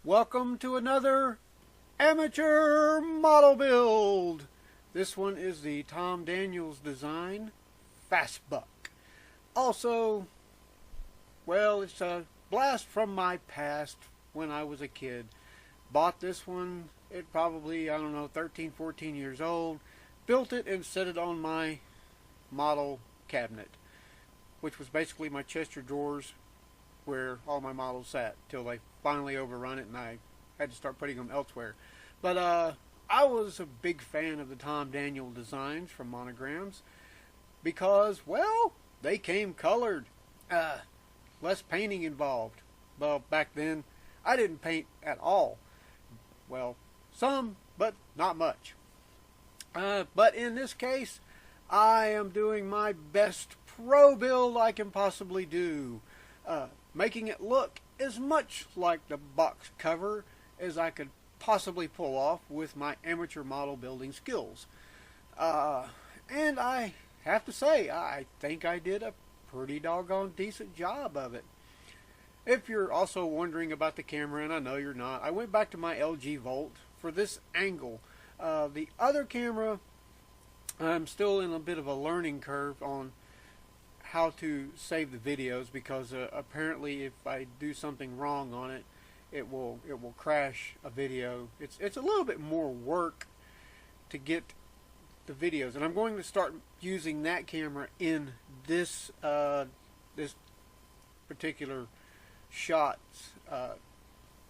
Welcome to another amateur model build. This one is the Tom Daniels design Fastbuck. Also, well, it's a blast from my past when I was a kid. Bought this one at probably, I don't know, 13, 14 years old. Built it and set it on my model cabinet, which was basically my Chester drawers where all my models sat till they finally overrun it and I had to start putting them elsewhere. But I was a big fan of the Tom Daniel designs from Monograms because, well, they came colored. Less painting involved. Well, back then I didn't paint at all. Well, some, but not much. But in this case, I am doing my best pro build I can possibly do. Making it look as much like the box cover as I could possibly pull off with my amateur model building skills. And I have to say, I think I did a pretty doggone decent job of it. If you're also wondering about the camera, and I know you're not, I went back to my LG Volt for this angle. The other camera, I'm still in a bit of a learning curve on how to save the videos because apparently if I do something wrong on it, it will crash a video. It's a little bit more work to get the videos, and I'm going to start using that camera in this this particular shot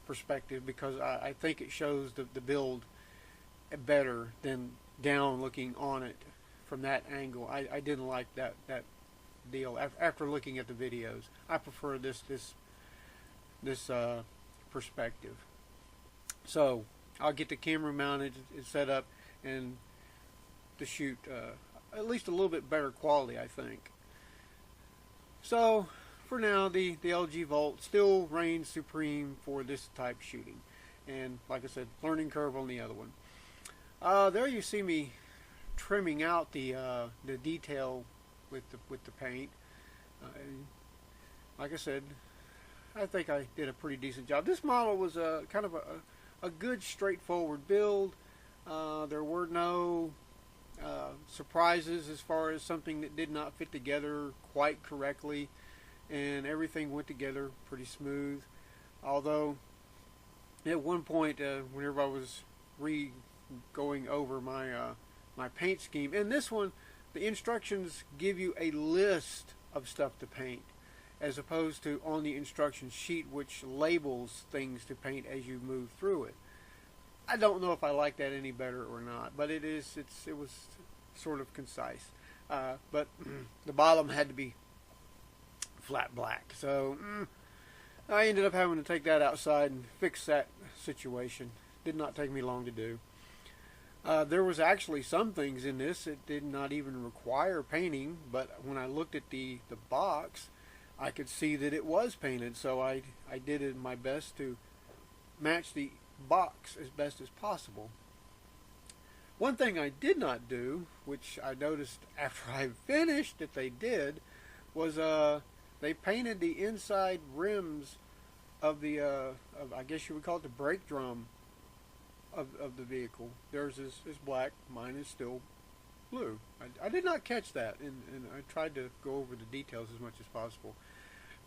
perspective because I think it shows the build better than down looking on it from that angle. I didn't like that deal after looking at the videos. I prefer this perspective. So I'll get the camera mounted and set up and to shoot at least a little bit better quality, I think. So for now, the LG Volt still reigns supreme for this type shooting, and like I said, learning curve on the other one. There you see me trimming out the detail with the paint. Like I said, I think I did a pretty decent job. This model was kind of a good straightforward build. There were no surprises as far as something that did not fit together quite correctly, and everything went together pretty smooth. Although at one point, whenever I was going over my paint scheme, and this one, the instructions give you a list of stuff to paint as opposed to on the instruction sheet, which labels things to paint as you move through it. I don't know if I like that any better or not, but it was sort of concise. But the bottom had to be flat black, so I ended up having to take that outside and fix that situation. Did not take me long to do. There was actually some things in this that did not even require painting, but when I looked at the box, I could see that it was painted, so I did it my best to match the box as best as possible. One thing I did not do, which I noticed after I finished that they did, was they painted the inside rims of the I guess you would call it the brake drum of the vehicle. Theirs is black, mine is still blue. I did not catch that, and I tried to go over the details as much as possible.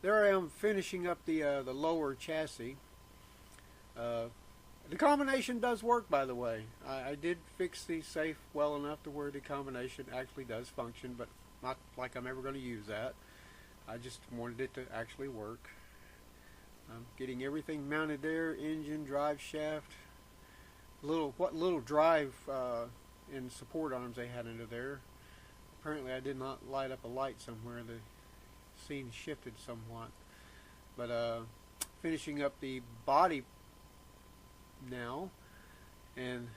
There I am finishing up the lower chassis. The combination does work, by the way. I did fix the safe well enough to where the combination actually does function, but not like I'm ever going to use that. I just wanted it to actually work. I'm getting everything mounted there, engine, drive shaft, what little drive and support arms they had under there. Apparently I did not light up a light somewhere. The scene shifted somewhat. But finishing up the body now, and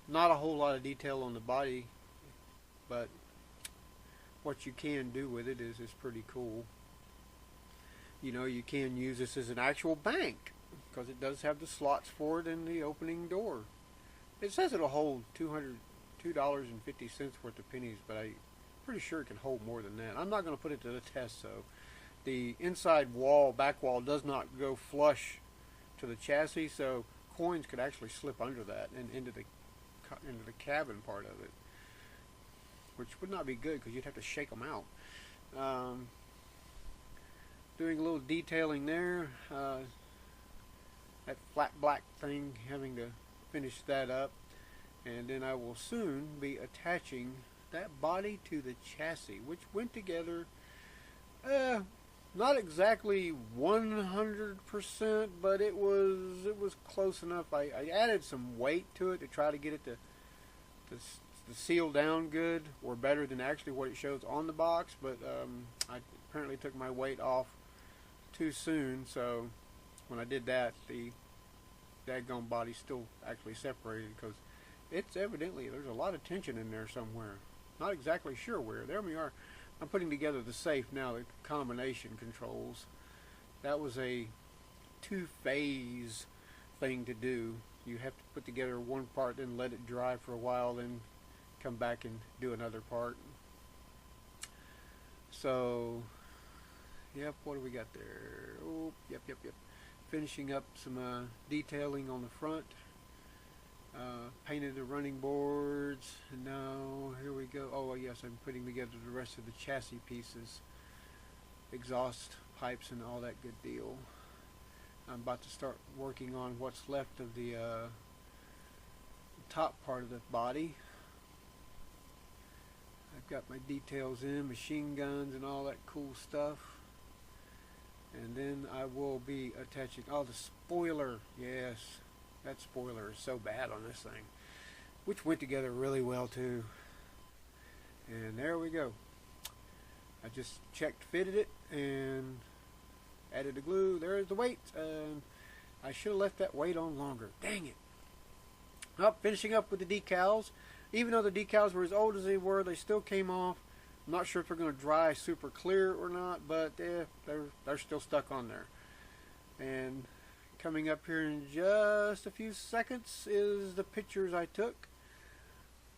not a whole lot of detail on the body, but what you can do with it is pretty cool. You know, you can use this as an actual bank because it does have the slots for it in the opening door. It says it'll hold $2.50 worth of pennies, but I'm pretty sure it can hold more than that. I'm not going to put it to the test, though. The inside wall, back wall, does not go flush to to the chassis, so coins could actually slip under that and into the cabin part of it, which would not be good because you'd have to shake them out. Doing a little detailing there. That flat black thing, having to finish that up, and then I will soon be attaching that body to the chassis, which went together not exactly 100%, but it was close enough. I added some weight to it to try to get it to seal down good, or better than actually what it shows on the box, but I apparently took my weight off too soon, so when I did that, the daggone body still actually separated, because it's evidently, there's a lot of tension in there somewhere. Not exactly sure where. There we are. I'm putting together the safe now, the combination controls. That was a two-phase thing to do. You have to put together one part, then let it dry for a while, then come back and do another part. So, yep, what do we got there? Oh, yep. Finishing up some detailing on the front. Painted the running boards, and now here we go. Oh yes, I'm putting together the rest of the chassis pieces, exhaust pipes and all that good deal. I'm about to start working on what's left of the top part of the body. I've got my details in, machine guns and all that cool stuff. And then I will be attaching, oh, the spoiler, yes, that spoiler is so bad on this thing, which went together really well too. And there we go. I just checked, fitted it, and added the glue. There's the weight. I should have left that weight on longer. Dang it. Well, finishing up with the decals. Even though the decals were as old as they were, they still came off. I'm not sure if they're going to dry super clear or not, but they're still stuck on there. And coming up here in just a few seconds is the pictures I took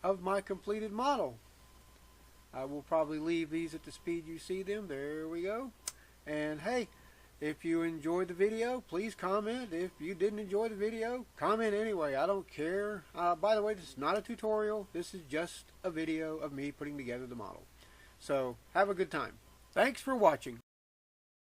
of my completed model. I will probably leave these at the speed you see them. There we go. And hey, if you enjoyed the video, please comment. If you didn't enjoy the video, comment anyway. I don't care. By the way, this is not a tutorial. This is just a video of me putting together the model. So have a good time. Thanks for watching.